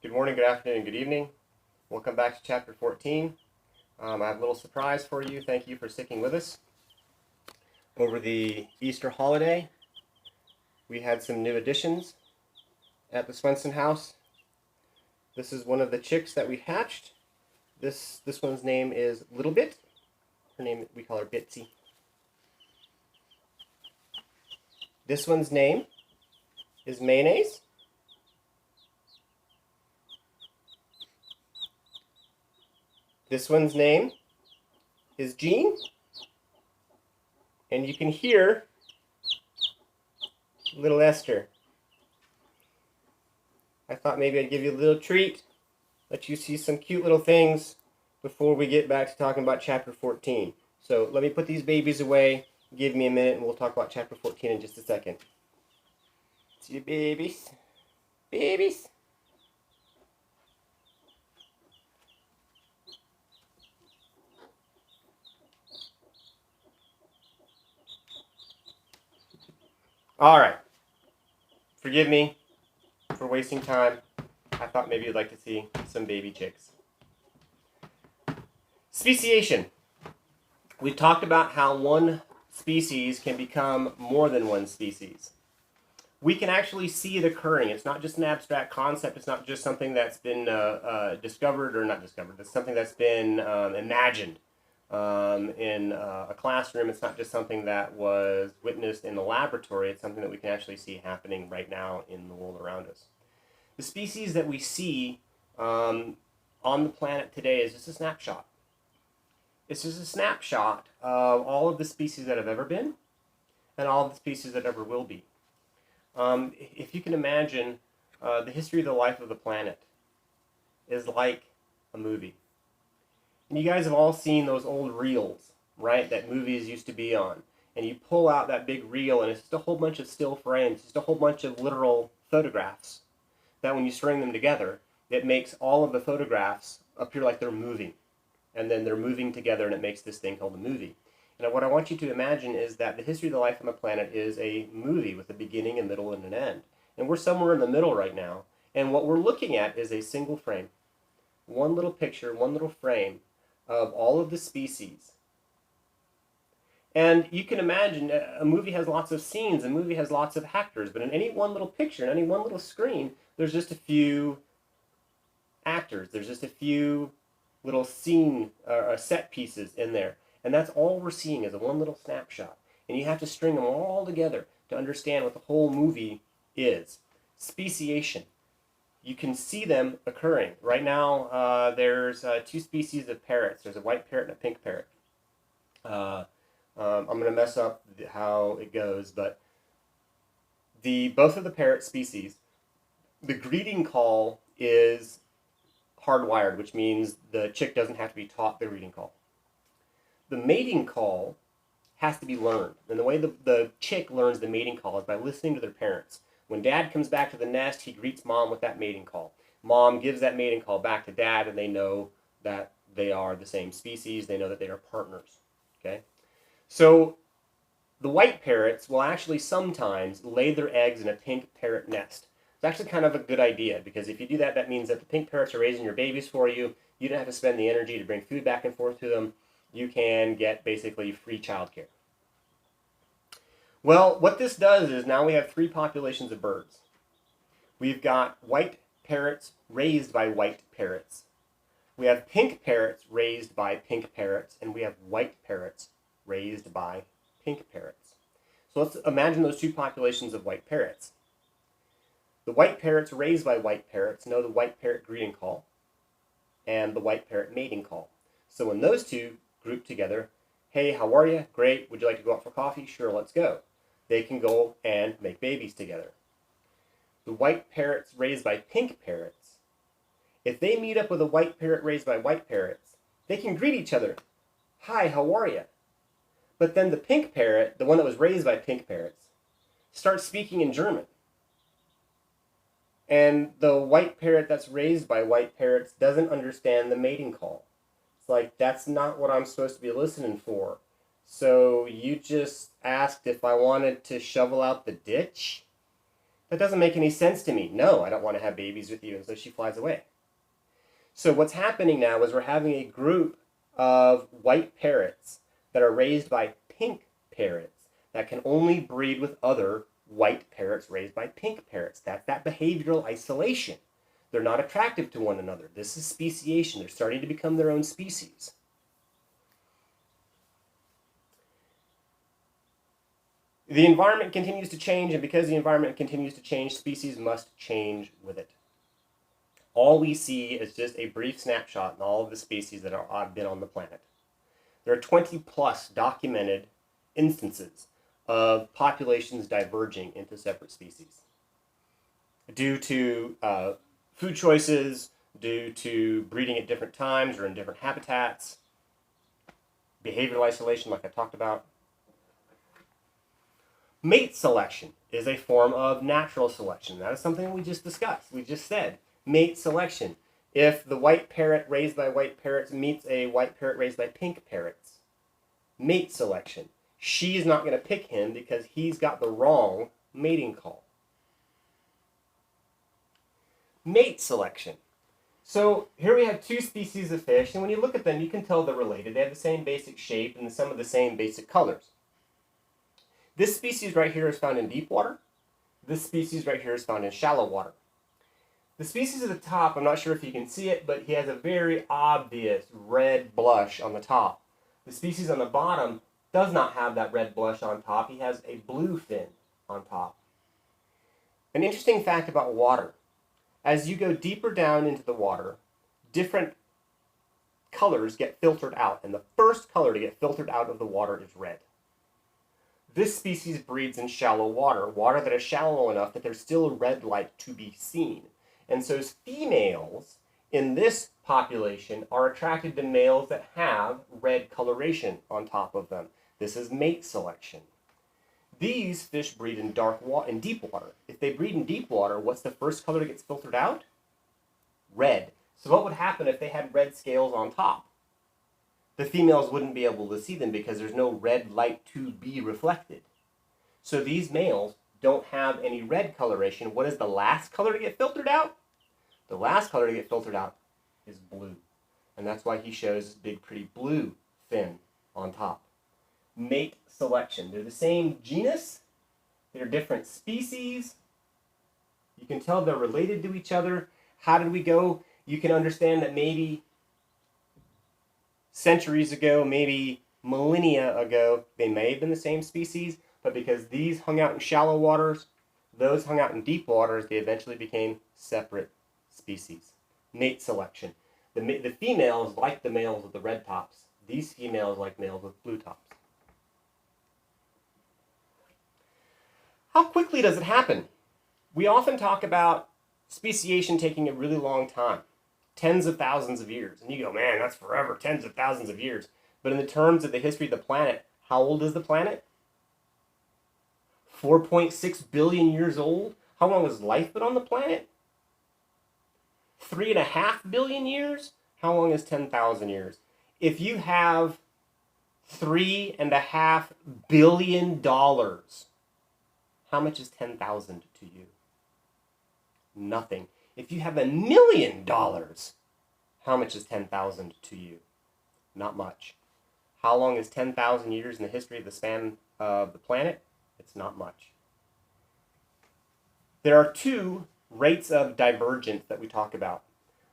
Good morning, good afternoon, and good evening. Welcome back to Chapter 14. I have a little surprise for you. Thank you for sticking with us. Over the Easter holiday, we had some new additions at the Swenson house. This is one of the chicks that we hatched. This one's name is Little Bit. Her name, we call her Bitsy. This one's name is Mayonnaise. This one's name is Jean. And you can hear little Esther. I thought maybe I'd give you a little treat, let you see some cute little things before we get back to talking about Chapter 14. So let me put these babies away. Give me a minute and we'll talk about Chapter 14 in just a second. See you, babies. Babies. All right. Forgive me for wasting time. I thought maybe you'd like to see some baby chicks. Speciation. We talked about how one species can become more than one species. We can actually see it occurring. It's not just an abstract concept. It's not just something that's been discovered or not discovered. It's something that's been imagined in a classroom. It's not just something that was witnessed in the laboratory. It's something that we can actually see happening right now in the world around us. The species that we see on the planet today is just a snapshot. It's just a snapshot of all of the species that have ever been and all of the species that ever will be. If you can imagine, the history of the life of the planet is like a movie. And you guys have all seen those old reels, right, that movies used to be on. And you pull out that big reel and it's just a whole bunch of still frames, just a whole bunch of literal photographs that when you string them together, it makes all of the photographs appear like they're moving. And then they're moving together and it makes this thing called a movie. And what I want you to imagine is that the history of the life on the planet is a movie with a beginning, a middle, and an end. And we're somewhere in the middle right now. And what we're looking at is a single frame. One little picture, one little frame of all of the species. And you can imagine a movie has lots of scenes, a movie has lots of actors, but in any one little picture, in any one little screen, there's just a few actors. There's just a few little scene or set pieces in there. And that's all we're seeing is a one little snapshot. And you have to string them all together to understand what the whole movie is. Speciation. You can see them occurring. Right now, there's two species of parrots. There's a white parrot and a pink parrot. I'm going to mess up how it goes, but both of the parrot species, the greeting call is hardwired, which means the chick doesn't have to be taught the greeting call. The mating call has to be learned. And the way the chick learns the mating call is by listening to their parents. When dad comes back to the nest, he greets mom with that mating call. Mom gives that mating call back to dad, and they know that they are the same species. They know that they are partners. Okay? So the white parrots will actually sometimes lay their eggs in a pink parrot nest. It's actually kind of a good idea, because if you do that, that means that the pink parrots are raising your babies for you. You don't have to spend the energy to bring food back and forth to them. You can get basically free childcare. Well, what this does is now we have three populations of birds. We've got white parrots raised by white parrots. We have pink parrots raised by pink parrots, and we have white parrots raised by pink parrots. So let's imagine those two populations of white parrots. The white parrots raised by white parrots know the white parrot greeting call and the white parrot mating call. So when those two group together, hey, how are you? Great. Would you like to go out for coffee? Sure, let's go. They can go and make babies together. The white parrots raised by pink parrots, if they meet up with a white parrot raised by white parrots, they can greet each other. Hi, how are you? But then the pink parrot, the one that was raised by pink parrots, starts speaking in German. And the white parrot that's raised by white parrots doesn't understand the mating call. It's like, that's not what I'm supposed to be listening for. So you just asked if I wanted to shovel out the ditch? That doesn't make any sense to me. No, I don't want to have babies with you. And so she flies away. So what's happening now is we're having a group of white parrots that are raised by pink parrots that can only breed with other white parrots raised by pink parrots. That's that behavioral isolation. They're not attractive to one another. This is speciation. They're starting to become their own species. The environment continues to change, and because the environment continues to change, species must change with it. All we see is just a brief snapshot in all of the species that have been on the planet. There are 20 plus documented instances of populations diverging into separate species due to food choices, due to breeding at different times or in different habitats, behavioral isolation like I talked about. Mate selection is a form of natural selection. That is something we just discussed. We just said mate selection. If the white parrot raised by white parrots meets a white parrot raised by pink parrots, mate selection. She's not going to pick him because he's got the wrong mating call. Mate selection. So here we have two species of fish, and when you look at them, you can tell they're related. They have the same basic shape and some of the same basic colors. This species right here is found in deep water. This species right here is found in shallow water. The species at the top, I'm not sure if you can see it, but he has a very obvious red blush on the top. The species on the bottom does not have that red blush on top. He has a blue fin on top. An interesting fact about water. As you go deeper down into the water, different colors get filtered out, and the first color to get filtered out of the water is red. This species breeds in shallow water, water that is shallow enough that there's still red light to be seen. And so females in this population are attracted to males that have red coloration on top of them. This is mate selection. These fish breed in deep water. If they breed in deep water, what's the first color that gets filtered out? Red. So what would happen if they had red scales on top? The females wouldn't be able to see them because there's no red light to be reflected. So these males don't have any red coloration. What is the last color to get filtered out? The last color to get filtered out is blue. And that's why he shows this big, pretty blue fin on top. Mate selection. They're the same genus. They're different species. You can tell they're related to each other. How did we go? You can understand that maybe centuries ago, maybe millennia ago, they may have been the same species, but because these hung out in shallow waters, those hung out in deep waters, they eventually became separate species. Mate selection. The females like the males with the red tops. These females like males with blue tops. How quickly does it happen? We often talk about speciation taking a really long time. Tens of thousands of years. And you go, man, that's forever, tens of thousands of years. But in the terms of the history of the planet, how old is the planet? 4.6 billion years old? How long has life been on the planet? 3.5 billion years? How long is 10,000 years? If you have $3.5 billion, how much is 10,000 to you? Nothing. If you have $1 million, how much is 10,000 to you? Not much. How long is 10,000 years in the history of the span of the planet? It's not much. There are two rates of divergence that we talk about.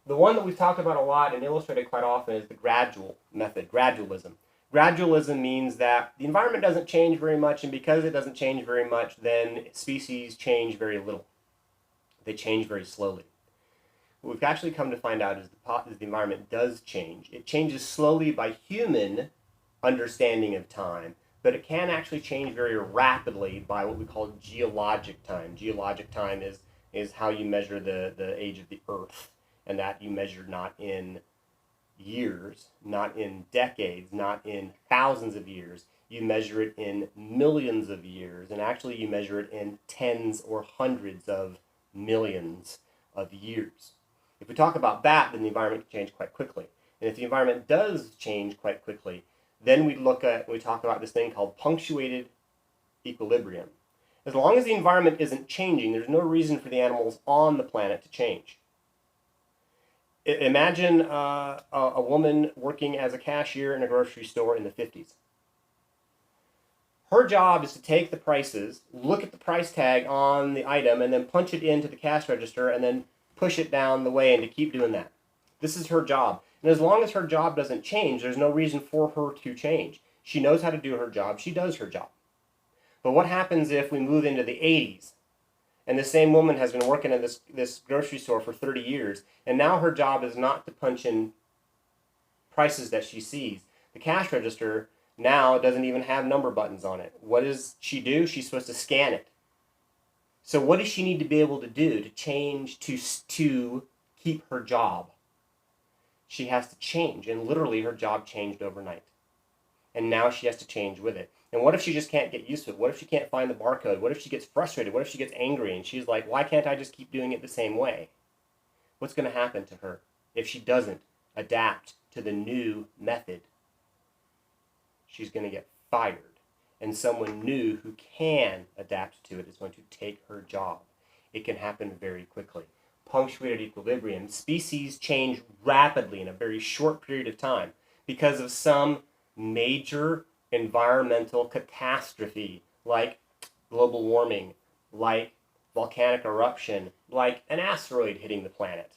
The one that we've talked about a lot and illustrated quite often is the gradual method, gradualism. Gradualism means that the environment doesn't change very much, and because it doesn't change very much, then species change very little. They change very slowly. What we've actually come to find out is the environment does change. It changes slowly by human understanding of time, but it can actually change very rapidly by what we call geologic time. Geologic time is how you measure the age of the Earth, and that you measure not in years, not in decades, not in thousands of years. You measure it in millions of years, and actually you measure it in tens or hundreds of millions of years. If we talk about that, then the environment can change quite quickly. And if the environment does change quite quickly, then we talk about this thing called punctuated equilibrium. As long as the environment isn't changing, there's no reason for the animals on the planet to change. Imagine a woman working as a cashier in a grocery store in the 50s. Her job is to take the prices, look at the price tag on the item, and then punch it into the cash register and then push it down the way, and to keep doing that. This is her job. And as long as her job doesn't change, there's no reason for her to change. She knows how to do her job. She does her job. But what happens if we move into the 80s and the same woman has been working in this grocery store for 30 years, and now her job is not to punch in prices that she sees? The cash register now doesn't even have number buttons on it. What does she do? She's supposed to scan it. So what does she need to be able to do to change to keep her job? She has to change, and literally her job changed overnight. And now she has to change with it. And what if she just can't get used to it? What if she can't find the barcode? What if she gets frustrated? What if she gets angry and she's like, why can't I just keep doing it the same way? What's going to happen to her if she doesn't adapt to the new method? She's going to get fired. And someone new who can adapt to it is going to take her job. It can happen very quickly. Punctuated equilibrium. Species change rapidly in a very short period of time because of some major environmental catastrophe, like global warming, like volcanic eruption, like an asteroid hitting the planet.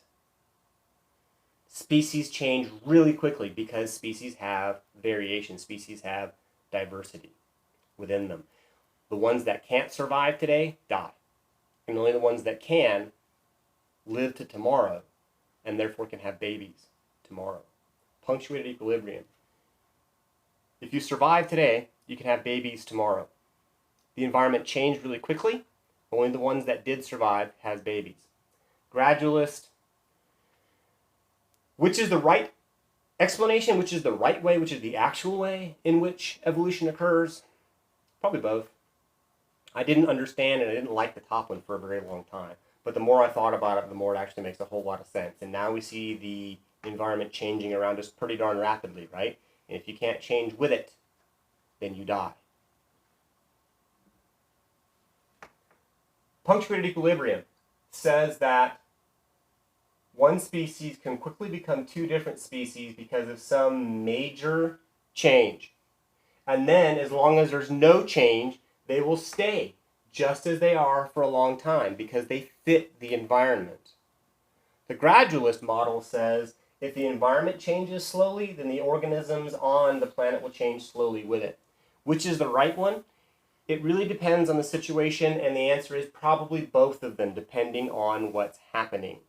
Species change really quickly because species have variation. Species have diversity within them. The ones that can't survive today die. And only the ones that can live to tomorrow and therefore can have babies tomorrow. Punctuated equilibrium. If you survive today, you can have babies tomorrow. The environment changed really quickly. Only the ones that did survive has babies. Gradualist. Which is the right explanation? Which is the right way? Which is the actual way in which evolution occurs? Probably both. I didn't understand and I didn't like the top one for a very long time. But the more I thought about it, the more it actually makes a whole lot of sense. And now we see the environment changing around us pretty darn rapidly, right? And if you can't change with it, then you die. Punctuated equilibrium says that one species can quickly become two different species because of some major change. And then, as long as there's no change, they will stay just as they are for a long time because they fit the environment. The gradualist model says if the environment changes slowly, then the organisms on the planet will change slowly with it. Which is the right one? It really depends on the situation, and the answer is probably both of them, depending on what's happening.